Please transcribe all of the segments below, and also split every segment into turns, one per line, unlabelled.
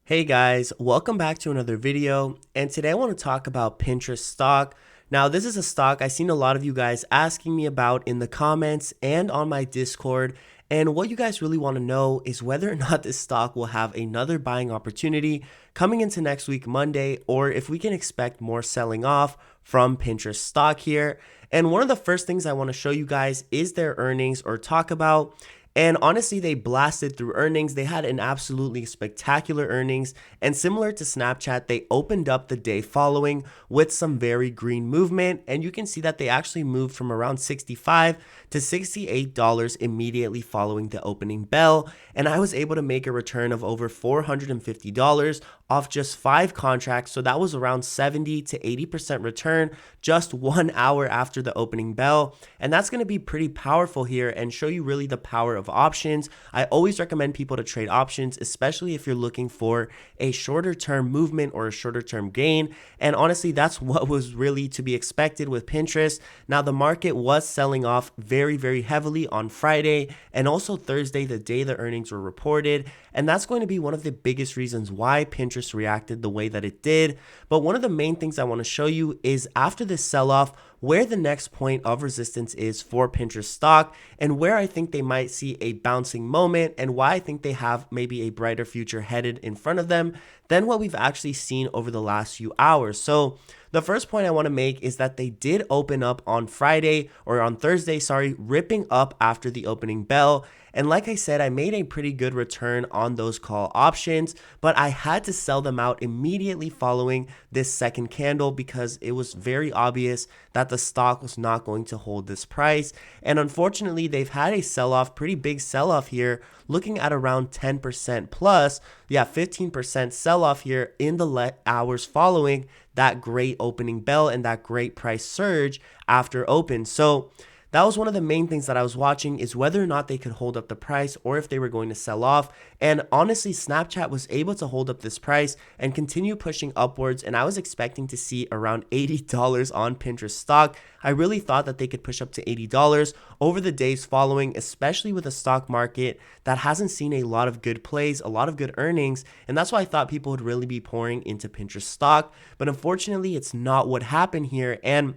Hey guys, welcome back to another video, and today I want to talk about Pinterest stock. Now, this is a stock I've seen a lot of you guys asking me about in the comments and on my Discord, and what you guys really want to know is whether or not this stock will have another buying opportunity coming into next week Monday, or if we can expect more selling off from Pinterest stock here. And one of the first things I want to show you guys is their earnings or talk about. And honestly, they blasted through earnings. They had an absolutely spectacular earnings. And similar to Snapchat, they opened up the day following with some very green movement. And you can see that they actually moved from around $65 to $68 immediately following the opening bell. And I was able to make a return of over $450 off just 5 contracts. So that was around 70 to 80% return just 1 hour after the opening bell. And that's going to be pretty powerful here and show you really the power of options. I always recommend people to trade options, especially if you're looking for a shorter term movement or a shorter term gain. And honestly, that's what was really to be expected with Pinterest. Now, the market was selling off very heavily on Friday and also Thursday, the day the earnings were reported. And that's going to be one of the biggest reasons why Pinterest reacted the way that it did. But one of the main things I want to show you is after this sell-off, where the next point of resistance is for Pinterest stock and where I think they might see a bouncing moment and why I think they have maybe a brighter future headed in front of them than what we've actually seen over the last few hours. So the first point I want to make is that they did open up on Friday or on Thursday, ripping up after the opening bell. And like I said, I made a pretty good return on those call options, but I had to sell them out immediately following this second candle because it was very obvious that the stock was not going to hold this price. And unfortunately, they've had a sell-off, pretty big sell-off here, looking at around 10% plus. Yeah, 15% sell-off here in the hours following that great opening bell and that great price surge after open. So that was one of the main things that I was watching, is whether or not they could hold up the price or if they were going to sell off. And honestly, Snapchat was able to hold up this price and continue pushing upwards. And I was expecting to see around $80 on Pinterest stock. I really thought that they could push up to $80 over the days following, especially with a stock market that hasn't seen a lot of good plays, a lot of good earnings. And that's why I thought people would really be pouring into Pinterest stock. But unfortunately, it's not what happened here. And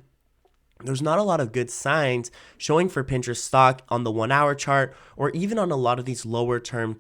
there's not a lot of good signs showing for Pinterest stock on the 1 hour chart or even on a lot of these lower term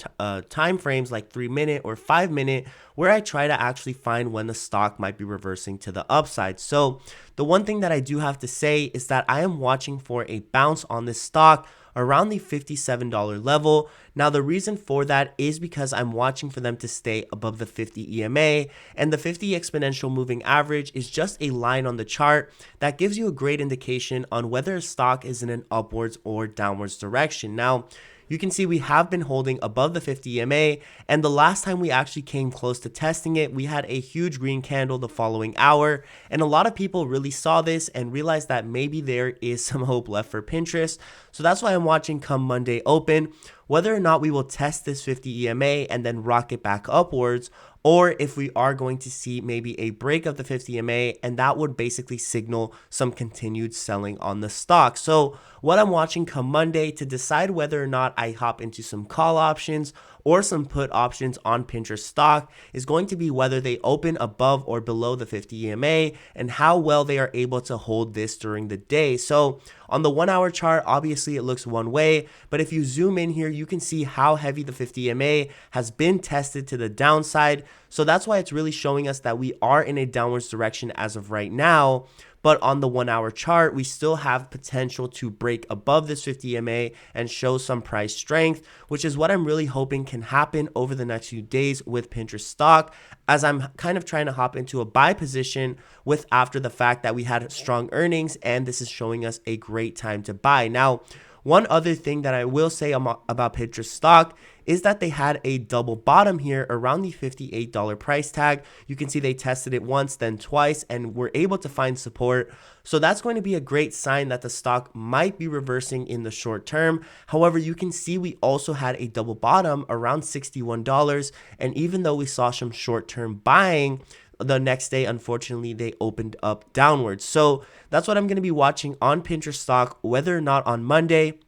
time frames like 3-minute or 5-minute, where I try to actually find when the stock might be reversing to the upside. So the one thing that I do have to say is that I am watching for a bounce on this stock around the $57 level. Now, the reason for that is because I'm watching for them to stay above the 50 EMA, and the 50 exponential moving average is just a line on the chart that gives you a great indication on whether a stock is in an upwards or downwards direction. Now, you can see we have been holding above the 50 EMA, and the last time we actually came close to testing it, we had a huge green candle the following hour, and a lot of people really saw this and realized that maybe there is some hope left for Pinterest. So that's why I'm watching come Monday open, whether or not we will test this 50 EMA and then rocket back upwards, or if we are going to see maybe a break of the 50 EMA, and that would basically signal some continued selling on the stock. So what I'm watching come Monday to decide whether or not I hop into some call options or some put options on Pinterest stock is going to be whether they open above or below the 50 EMA and how well they are able to hold this during the day. So on the 1 hour chart, obviously it looks one way, but if you zoom in here, you can see how heavy the 50 EMA has been tested to the downside. So that's why it's really showing us that we are in a downwards direction as of right now. But on the 1 hour chart, we still have potential to break above this 50 EMA and show some price strength, which is what I'm really hoping can happen over the next few days with Pinterest stock, as I'm kind of trying to hop into a buy position with after the fact that we had strong earnings, and this is showing us a great time to buy. Now, one other thing that I will say about Pinterest stock is that they had a double bottom here around the $58 price tag. You can see they tested it once, then twice, and were able to find support. So that's going to be a great sign that the stock might be reversing in the short term. However, you can see we also had a double bottom around $61. And even though we saw some short-term buying, the next day, unfortunately, they opened up downwards. So that's what I'm going to be watching on Pinterest stock, whether or not on Monday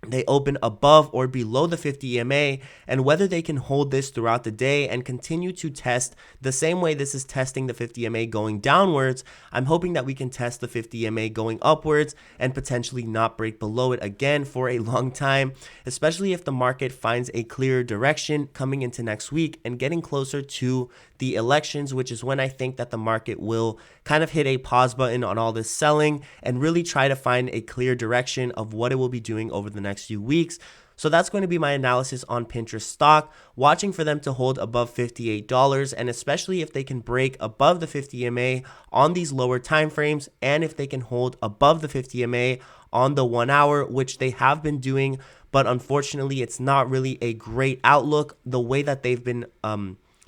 they open above or below the 50 EMA, and whether they can hold this throughout the day and continue to test the same way this is testing the 50 EMA going downwards. I'm hoping that we can test the 50 EMA going upwards and potentially not break below it again for a long time, especially if the market finds a clearer direction coming into next week and getting closer to the elections, which is when I think that the market will kind of hit a pause button on all this selling and really try to find a clear direction of what it will be doing over the next few weeks. So that's going to be my analysis on Pinterest stock, watching for them to hold above $58, and especially if they can break above the 50 EMA on these lower time frames, and if they can hold above the 50 EMA on the 1 hour, which they have been doing, but unfortunately it's not really a great outlook the way that they've been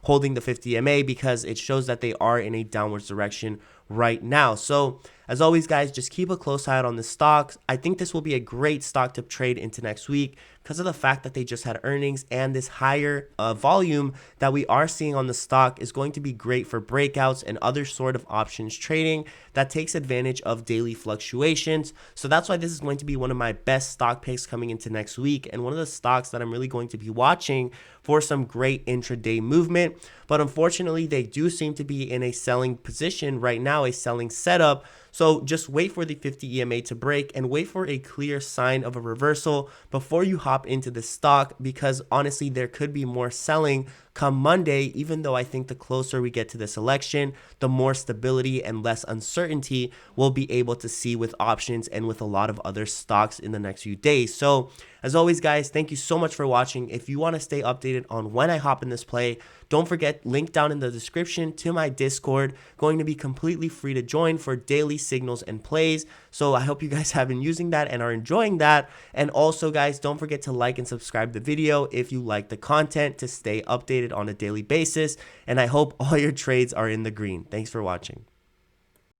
holding the 50 EMA, because it shows that they are in a downwards direction right now. So as always, guys, just keep a close eye out on the stocks. I think this will be a great stock to trade into next week because of the fact that they just had earnings, and this higher volume that we are seeing on the stock is going to be great for breakouts and other sort of options trading that takes advantage of daily fluctuations. So that's why this is going to be one of my best stock picks coming into next week, and one of the stocks that I'm really going to be watching for some great intraday movement. But unfortunately, they do seem to be in a selling position right now, a selling setup. So just wait for the 50 EMA to break and wait for a clear sign of a reversal before you hop into the stock, because honestly, there could be more selling come Monday, even though I think the closer we get to this election, the more stability and less uncertainty we'll be able to see with options and with a lot of other stocks in the next few days. So as always, guys, thank you so much for watching. If you want to stay updated on when I hop in this play, don't forget, link down in the description to my Discord, going to be completely free to join for daily signals and plays. So I hope you guys have been using that and are enjoying that. And also, guys, don't forget to like and subscribe the video if you like the content to stay updated on a daily basis. And I hope all your trades are in the green. Thanks for watching.